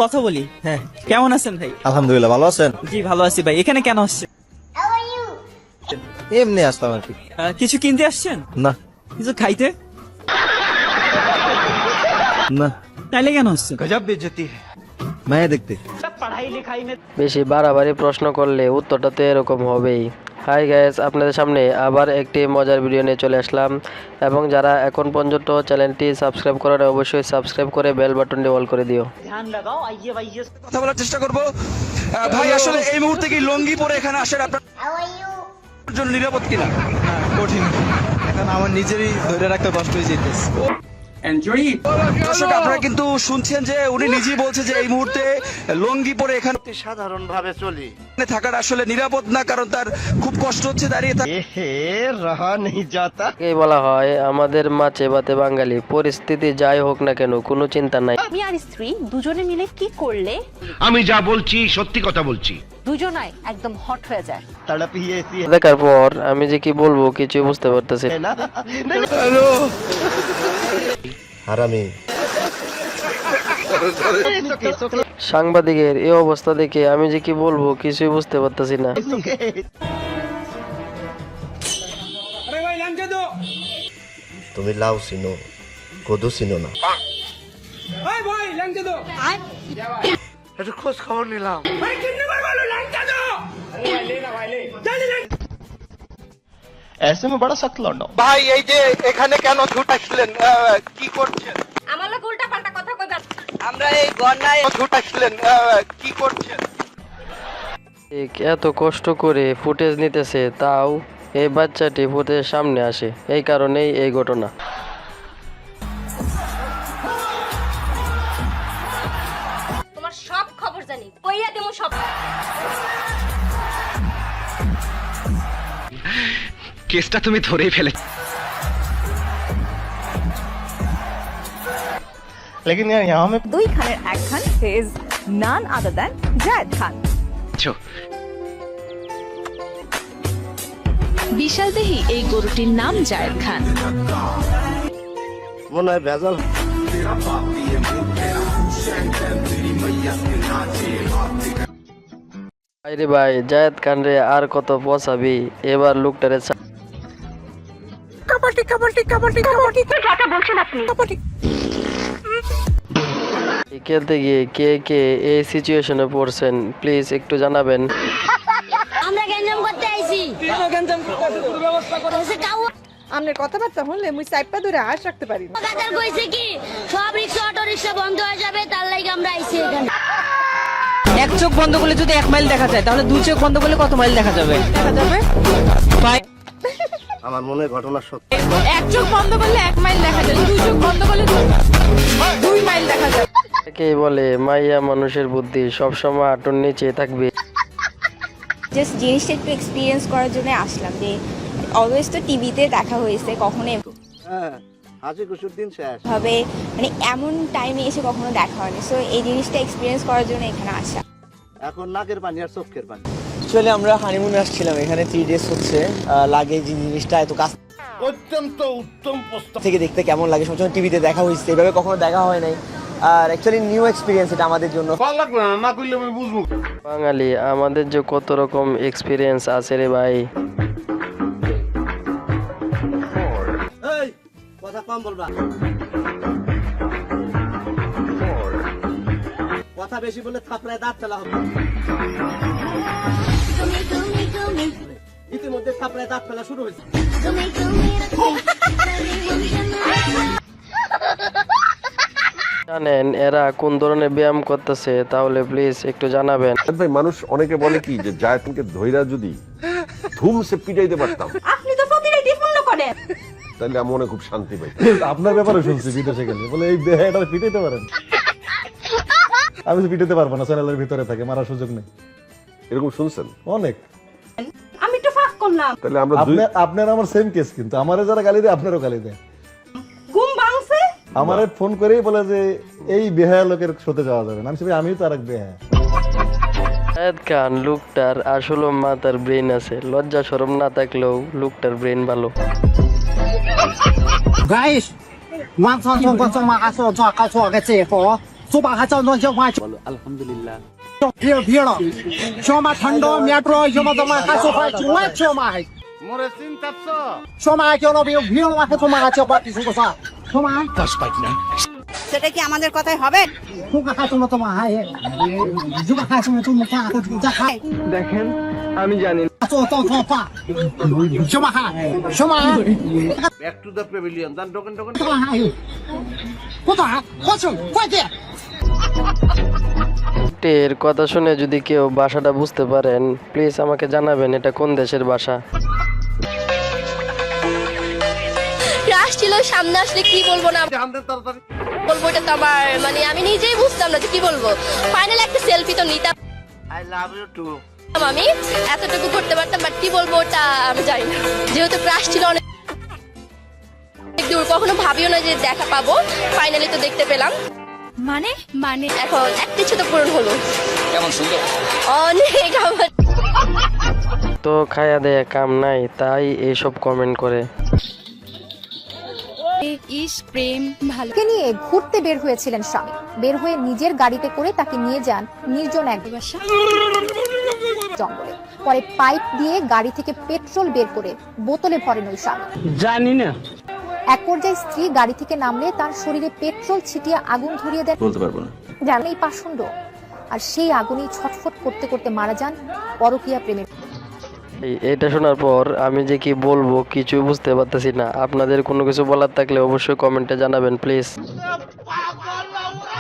কথা বলি। হ্যাঁ, কেমন আছেন ভাই? আলহামদুলিল্লাহ, ভালো আছেন? জি ভালো আছি ভাই। এখানে কেন আসছেন? এমনি আসলাম আর কি। কিছু কিনতে আসছেন? না কিছু খাইতে? না, তাইলে কেন আসছেন? মায়া দেখতে। বেশি বাড়াবাড়ি প্রশ্ন করলে উত্তরটা তো এরকম হবেই। হাই গাইস, আপনাদের সামনে আবার একটি মজার ভিডিও নিয়ে চলে আসলাম, এবং যারা এখন পর্যন্ত চ্যানেলটি সাবস্ক্রাইব করেন অবশ্যই সাবস্ক্রাইব করে বেল বাটনটি অল করে দিও। কথা বলার চেষ্টা করব। ভাই আসলে এই মুহূর্তে কি লঙ্গি পরে এখানে আসেন আপনার জন্য নিরাপদ কিনা? কঠিন, এখন আমার নিজেরই ধরে রাখতে কষ্ট হয়ে যেতেছে। দর্শক, আপনারা কিন্তু শুনছেন যে উনি নিজেই বলছে যে এই মুহূর্তে লঙ্গি পরে এখানে সাধারণ ভাবে চলি থাকাটা আসলে নিরাপদ না, কারণ তার খুব কষ্ট হচ্ছে দাঁড়িয়ে থাকা। রহা নেই যাতা এই বলা হয় আমাদের মাছে ভাতে বাঙালি, পরিস্থিতি যাই হোক না কেন কোনো চিন্তা নাই। আমি আর স্ত্রী দুজনে মিলে কি করলে আমি যা বলছি সত্যি কথা বলছি। দুজনাই একদম হট হয়ে যায়। तड़प ही ऐसी है দেখার পর আমি যে কি বলবো কিছুই বুঝতে পারতেছি না। ना হারামি। সাংবাদিকের এই অবস্থা দেখে আমি যে কি বলবো কিছুই বুঝতে পারতেছি না। তুমি লাউ চিনো, কদু চিনো না। একটু খোঁজ খবর নিলাম ऐसे में बड़ा सख्त लौंडा हूं। ভাই এই যে এখানে কেন ঝুট আসলেন, কি করছেন? আমার লোক উল্টা পাল্টা কথা কইবা। আমরা এই গন্ডায় ঝুট আসলেন, কি করছেন? ঠিক এত কষ্ট করে ফুটেজ নিতেছে, তাও এই বাচ্চাটি ফুটেজের সামনে আসে, এই কারণেই এই ঘটনা। তোমার সব খবর জানি, কইয়া দেমু সব। কেসটা তুমি ধরেই ফেলে। लेकिन यार यहाँ में দুই খানের এক খান is none other than Zayed Khan. বিশালদেহী এই গরুটির নাম জায়েদ খান। मने है भैजल আরে ভাই, জায়েদ খান রে আর কত পচাবি, এবার লোকটারে খেলতে গিয়ে কে কে এই সিচুয়েশনে পড়ছেন প্লিজ একটু জানাবেন। আমরা গঞ্জাম করতে আইছি আমনের কথাবার্তা শুনলে মুই সাইপা ধরে আশ রাখতে পারি না। গাদার কইছে কি সব রিকশা অটো রিকশা বন্ধ হয়ে যাবে, তার লাগি আমরা আইছি এখানে। এক চোখ বন্ধ করলে যদি 1 মাইল দেখা যায়, তাহলে দুই চোখ বন্ধ করলে কত মাইল দেখা যাবে? আমার মনে ঘটনা সত্যি এক চোখ বন্ধ করলে 1 মাইল দেখা যায়, দুই চোখ বন্ধ করলে 2 মাইল দেখা যায়। একেই বলে মাইয়া মানুষের বুদ্ধি সবসময় আটন নিচে থাকবে। জাস্ট জিনিসটা একটু এক্সপিরিয়েন্স করার জন্য আসলাম, যে অলওয়েজ তো টিভিতে দেখা হয়েছে, কখনো হ্যাঁ হাসি খুশির দিন শেষ ভাবে মানে এমন টাইমে এসে কখনো দেখা হয়নি। সো এই জিনিসটা এক্সপিরিয়েন্স করার জন্য এখানে আসা। এখন নাকের পানি আর চোখের পানি। অ্যাকচুয়ালি আমরা হানিমুনে আসছিলাম, এখানে 3 ডেজ হচ্ছে। লাগে যে জিনিসটা এত কাছ অত্যন্ত উত্তম প্রস্তাব থেকে দেখতে কেমন লাগে, সবসময় টিভিতে দেখা হয়েছে, এভাবে কখনো দেখা হয় নাই। আর অ্যাকচুয়ালি নিউ এক্সপিরিয়েন্স এটা আমাদের জন্য। বাঙালি আমাদের যে কত রকম এক্সপিরিয়েন্স আছে রে ভাই। এই কথা কম বলবা, কথা বেশি বলে থাপড়ায় দাঁত ফেলা হবে। ইতিমধ্যে থাপড়ায় দাঁত ফেলা শুরু হয়েছে। জানেন এরা কোন ধরনের ব্যায়াম করতেছে? তাহলে প্লিজ একটু জানাবেন। ভাই, মানুষ অনেকে বলে কি যে জায়েদকে ধইরা যদি ধুমসে পিটাইতে পারতাম, আপনি তো প্রতিদিনই ফোন করেন। তাহলে আমি মনে খুব শান্তি পাই। আপনার ব্যাপারে শুনছি বিদেশে গেলে বলে এই বেহাটা পিটাইতে পারেন। আমি তো পিটাইতে পারবো না, চ্যানেলের ভিতরে থাকে, মারার সুযোগ নেই। এরকম শুনছেন অনেক। আমি একটু ফাঁক করলাম। তাহলে আমরা দুই আপনার আমার সেম কেস, কিন্তু আমারে যারা গালি দেয় আপনারও গালি দেয়। ঘুম ভাঙছে। আমারে ফোন করেই বলে যে এই বেহায়া লোকের সাথে যাওয়া যাবে না। আমি তো আর এক বেহায়া। জায়েদ খান লোকটার আসলে মাথার ব্রেন আছে, লজ্জা শরম না থাকলেও লোকটার ব্রেন ভালো। Guys, 晚上中国这么说做个结果， সেটা কি আমাদের কথাই হবে? দেখেন আমি জানি ব্যাক টু দ্য প্যাভিলিয়ন দান টোকেন এর কথা শুনে যদি কেউ ভাষাটা বুঝতে পারেন প্লিজ আমাকে জানাবেন এটা কোন দেশের ভাষা। ক্রাশ ছিল, সামনে আসলে কি বলবো না বলবো এটা তো আমার মানে আমি নিজেই বুঝতাম না যে কি বলবো। ফাইনালি একটা সেলফি তো নিতাম, আই লাভ ইউ টু। আমি এতটুকু করতে পারতাম, বাট কি বলবো ওটা আমি জানি না। যেহেতু ক্রাশ ছিল অনেক দূর, কখনো ভাবিও না যে দেখা পাবো, ফাইনালি তো দেখতে পেলাম। মানে মানে এখন একটা ইচ্ছে তো পূরণ হলো। কেমন সুন্দর অনেক আমার। তো খায়া দেয়া কাম নাই তাই এইসব কমেন্ট করে। ইস প্রেম ভালো। তাকে নিয়ে ঘুরতে বের হয়েছিলেন স্বামী, বের হয়ে নিজের গাড়িতে করে তাকে নিয়ে যান নির্জন এক জঙ্গলে। পরে পাইপ দিয়ে গাড়ি থেকে পেট্রোল বের করে বোতলে ভরেন ওই স্বামী। জানি না। এক পর্যায়ে স্ত্রী গাড়ি থেকে নামলে তার শরীরে পেট্রোল ছিটিয়ে আগুন ধরিয়ে দেন। বলতে পারবো না। জানেন এই পাষণ্ড, আর সেই আগুনেই ছটফট করতে করতে মারা যান পরকীয়া প্রেমের। এটা শোনার পর আমি যে কি বলবো কিছু বুঝতে পারতেছি না। আপনাদের কোনো কিছু বলার থাকলে অবশ্যই কমেন্টে জানাবেন প্লিজ।